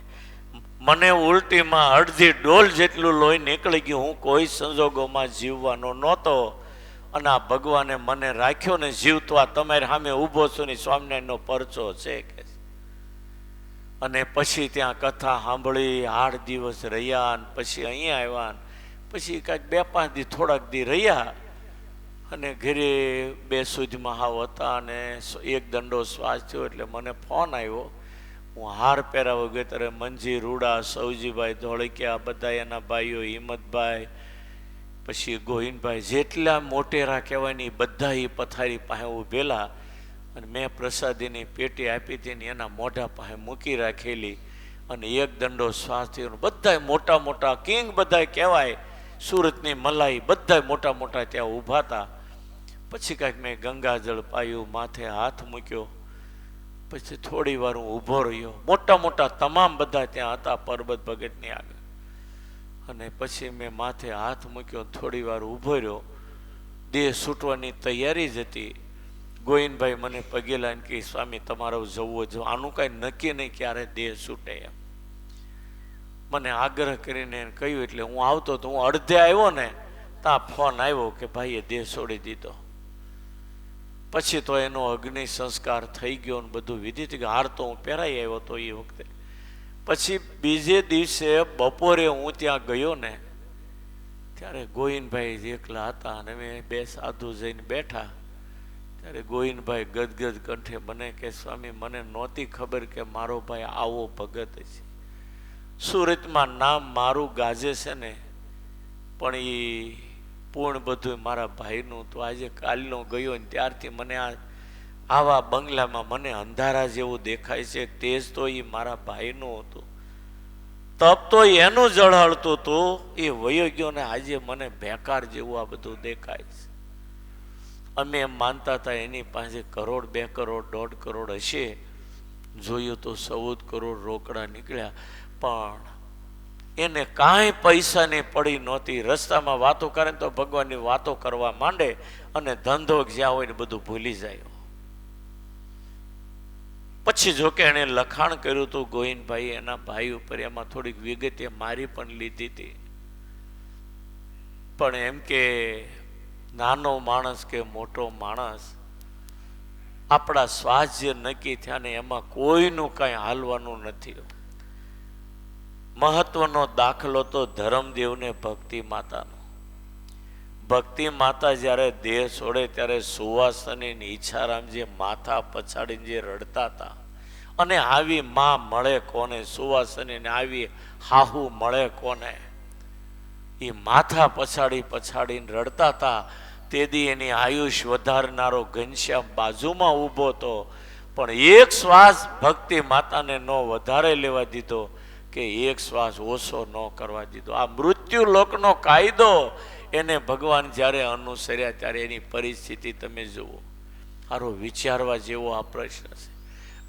મને ઉલટીમાં અડધી ડોલ જેટલું લોહી નીકળી ગયું. હું કોઈ સંજોગોમાં જીવવાનો નહોતો અને આ ભગવાને મને રાખ્યો ને જીવતો આ તમારી સામે ઊભો છું ને સ્વામિનારાયણનો પરચો છે કે. અને પછી ત્યાં કથા સાંભળી, 8 દિવસ રહ્યા ને પછી અહીંયા આવ્યા. પછી કાંઈક 2-5 દી થોડાક દી રહ્યા અને ઘરે 2 સુધીમાં હાવ હતા અને 1 દંડો શ્વાસ થયો એટલે મને ફોન આવ્યો. હું હાર પહેરાવો ગયો ત્યારે મંજી રૂડા, સૌજીભાઈ ધોળકિયા, બધા એના ભાઈઓ, હિંમતભાઈ, પછી ગોહિનભાઈ, જેટલા મોટેરા કહેવાય ને એ બધા એ પથારી પાસે ઊભેલા. અને મેં પ્રસાદીની પેટી આપી હતી ને એના મોઢા પાસે મૂકી રાખેલી અને 1 દંડો શ્વાસ થયો. બધા મોટા મોટા કિંગ બધા કહેવાય, સુરતની મલાઈ, બધા મોટા મોટા ત્યાં ઊભા હતા. પછી કાંઈક મેં ગંગાજળ પાયું, માથે હાથ મૂક્યો. પછી થોડી વાર હું ઊભો રહ્યો. મોટા મોટા તમામ બધા ત્યાં હતા પરબત ભગતની આગળ. અને પછી મેં માથે હાથ મૂક્યો, થોડી વાર ઊભો રહ્યો. દેહ છૂટવાની તૈયારી જ હતી. ગોવિંદભાઈ મને પગે લાઈને કે સ્વામી તમારે જવું જ, આનું કાંઈ નક્કી નહીં ક્યારે દેહ છૂટે એમ. મને આગ્રહ કરીને કહ્યું એટલે હું આવતો તો હું અડધે આવ્યો ને ત્યાં ફોન આવ્યો કે ભાઈએ દેહ છોડી દીધો. પછી તો એનો અગ્નિ સંસ્કાર થઈ ગયો ને બધું વિધિ થઈ ગયું. હાર તો હું પહેરાઈ આવ્યો હતો એ વખતે. પછી બીજે દિવસે બપોરે હું ત્યાં ગયો ને ત્યારે ગોવિંદભાઈ એકલા હતા અને મેં 2 સાધુ જઈને બેઠા. ત્યારે ગોવિંદભાઈ ગદગદ કંઠે મને કે સ્વામી મને નહોતી ખબર કે મારો ભાઈ આવો ભગત છે. સુરતમાં નામ મારું ગાજે છે ને પણ એ પૂર્ણ બધું મારા ભાઈનું. તો આજે કાલનો ગયો ને ત્યારથી મને આવા બંગલામાં મને અંધારા જેવું દેખાય છે. તેજ તો એ મારા ભાઈનું હતું, તપ તો એનું જળહળતું હતું, એ વયો ગયો ને આજે મને બેકાર જેવું આ બધું દેખાય છે. અમે એમ માનતા હતા એની પાસે 1 કરોડ 2 કરોડ 1.5 કરોડ હશે. જોયું તો 14 કરોડ રોકડા નીકળ્યા. પણ એને કાંઈ પૈસાની પડી નહોતી. રસ્તામાં વાતો કરે તો ભગવાનની વાતો કરવા માંડે અને ધંધો જ્યાં હોય ને બધું ભૂલી જાય. પછી જોકે એણે લખાણ કર્યું હતું ગોવિંદભાઈ એના ભાઈ ઉપર, એમાં થોડીક વિગતે મારી પણ લીધી હતી. પણ એમ કે નાનો માણસ કે મોટો માણસ, આપણા શ્વાસ જે નક્કી થયા ને એમાં કોઈનું કાંઈ હાલવાનું નથી. મહત્વનો દાખલો તો ધર્મદેવને ભક્તિ માતાનો. ભક્તિ માતા જ્યારે દેહ છોડે ત્યારે સુવાસની ઈચ્છારામ જે માથા પછાડીને જે રડતા હતા, અને આવી માં મળે કોને, સુવાસની આવી હાહુ મળે કોને, એ માથા પછાડી પછાડીને રડતા હતા. તેથી એની આયુષ વધારનારો ઘનશ્યામ બાજુમાં ઊભો હતો, પણ એક શ્વાસ ભક્તિ માતાને ન વધારે લેવા દીધો કે એક શ્વાસ ઓછો ન કરવા દીધો. આ મૃત્યુ લોકનો કાયદો એને ભગવાન જ્યારે અનુસર્યા ત્યારે એની પરિસ્થિતિ તમે જુઓ. સારો વિચારવા જેવો આ પ્રશ્ન છે.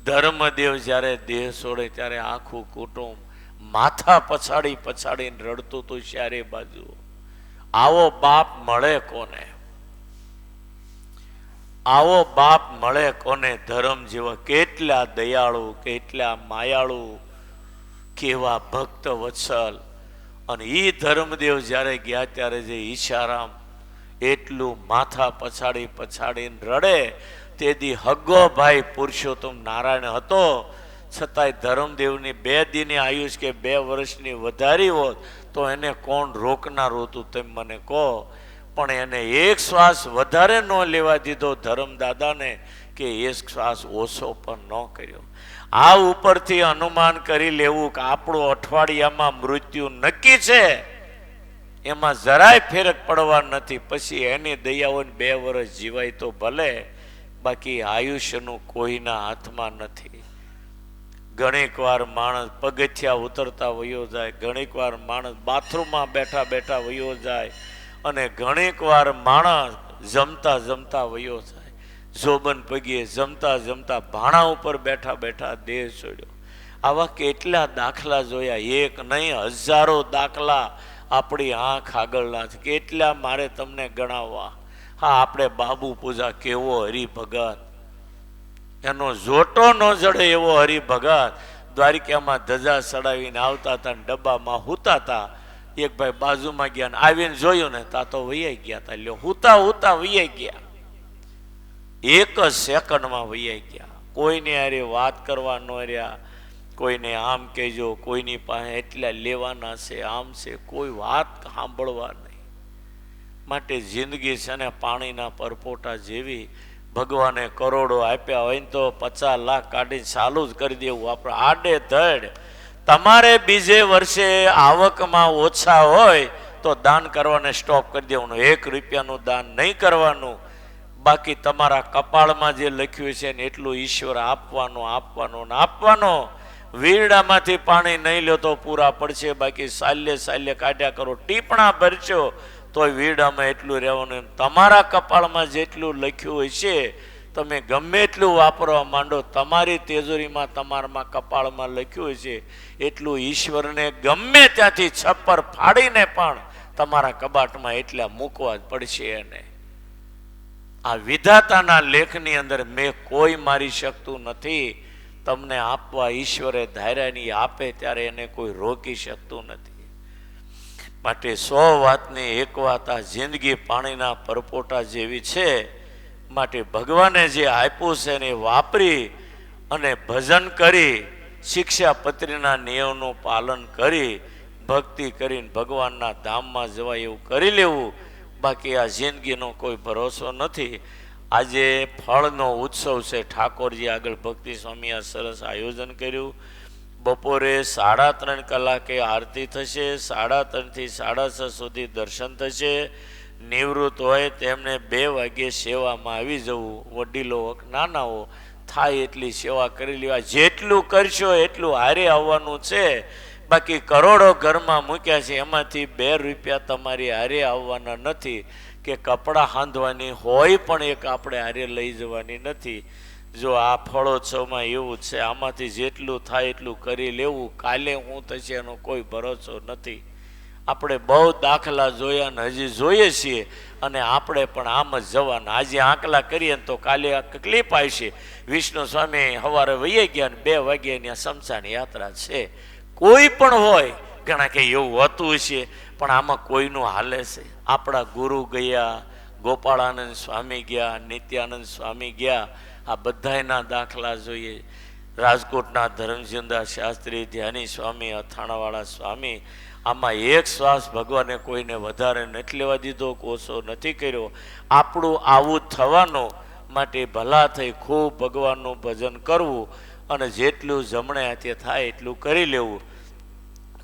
ધર્મદેવ જ્યારે દેહ છોડે ત્યારે આખું કુટુંબ માથા પછાડી પછાડીને રડતું હતું ચારે બાજુ. આવો બાપ મળે કોને, આવો બાપ મળે કોને. ધર્મ જેવા કેટલા દયાળુ, કેટલા માયાળુ, કેવા ભક્ત વત્સલ. અને એ ધર્મદેવ જ્યારે ગયા ત્યારે જે ઈશારામ એટલું માથા પછાડી પછાડીને રડે. તેથી હગ્ગો ભાઈ પુરુષોત્તમ નારાયણ હતો, છતાંય ધર્મદેવની 2 દીની આયુષ કે 2 વર્ષની વધારી હોત તો એને કોણ રોકનારું હતું તેમ મને કહો. પણ એને એક શ્વાસ વધારે ન લેવા દીધો ધર્મદાદાને કે એક શ્વાસ ઓછો પણ ન કર્યો. આ ઉપરથી અનુમાન કરી લેવું કે આપણું અઠવાડિયામાં મૃત્યુ નક્કી છે, એમાં જરાય ફેરક પડવા નથી. પછી એની દયા હોય 2 વર્ષ જીવાય તો ભલે, બાકી આયુષ્યનું કોઈના હાથમાં નથી. ઘણીક વાર માણસ પગથિયા ઉતરતા વયો જાય, ઘણીક વાર માણસ બાથરૂમમાં બેઠા બેઠા વયો જાય, અને ઘણીક વાર માણસ જમતા જમતા વયો જાય. જોબન પગીએ જમતા જમતા ભાણા ઉપર બેઠા બેઠા દેહ છોડ્યો. આવા કેટલા દાખલા જોયા, એક નહીં હજારો દાખલા આપણી આંખ આગળના છે. કેટલા મારે તમને ગણાવવા. હા, આપણે બાબુ પૂજા કેવો હરિભગત, એનો જોટો ન જડે એવો હરિભગત. દ્વારિકામાં ધજા ચડાવીને આવતા હતા, ડબ્બામાં હુતા હતા. એક ભાઈ બાજુમાં ગયા, આવીને જોયું ને તા તો વૈયા ગયા હતા. લ્યો, હુતા હુતા વૈયા ગયા, એક જ સેકન્ડમાં વૈયા ગયા. કોઈને હારે વાત કરવા ન રહ્યા, કોઈને આમ કહેજો, કોઈની પાસે એટલા લેવાના છે, આમ છે, કોઈ વાત સાંભળવા નહીં. માટે જિંદગી છે ને પાણીના પરપોટા જેવી. ભગવાને કરોડો આપ્યા હોય ને તો 50 લાખ કાઢી ચાલુ જ કરી દેવું. આપણે આડે ધડ. તમારે બીજે વર્ષે આવકમાં ઓછા હોય તો દાન કરવાને સ્ટોપ કરી દેવાનું. 1 રૂપિયાનું દાન નહીં કરવાનું. બાકી તમારા કપાળમાં જે લખ્યું છે ને એટલું ઈશ્વર આપવાનું આપવાનું ને આપવાનો. વીરડામાંથી પાણી નહીં લો તો પૂરા પડશે, બાકી સાલ્ય સાલ્ય કાઢ્યા કરો, ટીપણા ભરશો તોય વીરડામાં એટલું રહેવાનું. તમારા કપાળમાં જેટલું લખ્યું હોય છે તમે ગમે એટલું વાપરવા માંડો, તમારી તેજોરીમાં તમારામાં કપાળમાં લખ્યું હોય છે એટલું ઈશ્વરને ગમે ત્યાંથી છપ્પર ફાડીને પણ તમારા કબાટમાં એટલા મૂકવા જ પડશે. એને આ વિધાતાના લેખની અંદર મેં કોઈ મારી શકતું નથી. તમને આપવા ઈશ્વરે ધાર્યાની આપે ત્યારે એને કોઈ રોકી શકતું નથી. માટે 100 વાતની એક વાત, આ જિંદગી પાણીના પરપોટા જેવી છે. માટે ભગવાને જે આપ્યું છે એને વાપરી અને ભજન કરી, શિક્ષાપત્રીના નિયમનું પાલન કરી, ભક્તિ કરીને ભગવાનના ધામમાં જવાય એવું કરી લેવું. બાકી આ જિંદગીનો કોઈ ભરોસો નથી. આજે ફળનો ઉત્સવ છે. ઠાકોરજી આગળ ભક્તિ સ્વામી આ સરસ આયોજન કર્યું. બપોરે 3:30 કલાકે આરતી થશે, 3:30 થી 6:30 સુધી દર્શન થશે. નિવૃત્ત હોય તેમને 2 વાગ્યે સેવામાં આવી જવું. વડીલો નાનાઓ થાય એટલી સેવા કરી લેવા. જેટલું કરશો એટલું હારે આવવાનું છે. બાકી કરોડો ઘરમાં મૂક્યા છે, એમાંથી 2 રૂપિયા તમારી હારે આવવાના નથી. કે કપડાં હાંધવાની હોય પણ એક આપણે હારે લઈ જવાની નથી. જો આ ફળોત્સવમાં એવું છે, આમાંથી જેટલું થાય એટલું કરી લેવું. કાલે શું થશે એનો કોઈ ભરોસો નથી. આપણે બહુ દાખલા જોયા ને હજી જોઈએ છીએ, અને આપણે પણ આમ જ જવાના. આજે આંકલા કરીએ ને તો કાલે આ ક્લિપ આવશે. વિષ્ણુ સ્વામી સવારે વહી ગયા ને 2 વાગ્યાની શમશાન યાત્રા છે. કોઈ પણ હોય, ઘણા કે એવું હોતું છે, પણ આમાં કોઈનું હાલે છે. આપણા ગુરુ ગયા, ગોપાળાનંદ સ્વામી ગયા, નિત્યાનંદ સ્વામી ગયા, આ બધાના દાખલા જોઈએ. રાજકોટના ધર્મચંદા શાસ્ત્રી, ધ્યાની સ્વામી, અથાણાવાળા સ્વામી, આમાં એક શ્વાસ ભગવાને કોઈને વધારે નથી લેવા દીધો, ઓછો નથી કર્યો. આપણું આવું થવાનું માટે ભલા થઈ ખૂબ ભગવાનનું ભજન કરવું અને જેટલું જમણે હાથે થાય એટલું કરી લેવું.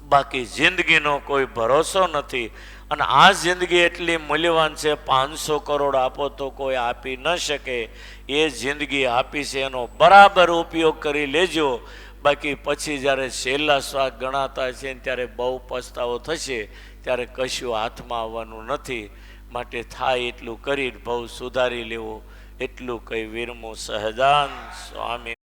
બાકી જિંદગીનો કોઈ ભરોસો નથી. અને આ જિંદગી એટલી મૂલ્યવાન છે, 500 કરોડ આપો તો કોઈ આપી ન શકે. એ જિંદગી આપી છે એનો બરાબર ઉપયોગ કરી લેજો. બાકી પછી જ્યારે છેલ્લા શ્વાસ ગણાતા છે ને ત્યારે બહુ પસ્તાવો થશે, ત્યારે કશું હાથમાં આવવાનું નથી. માટે થાય એટલું કરી બહુ સુધારી લેવો, એટલું કઈ વિરમો સહજાન સ્વામી.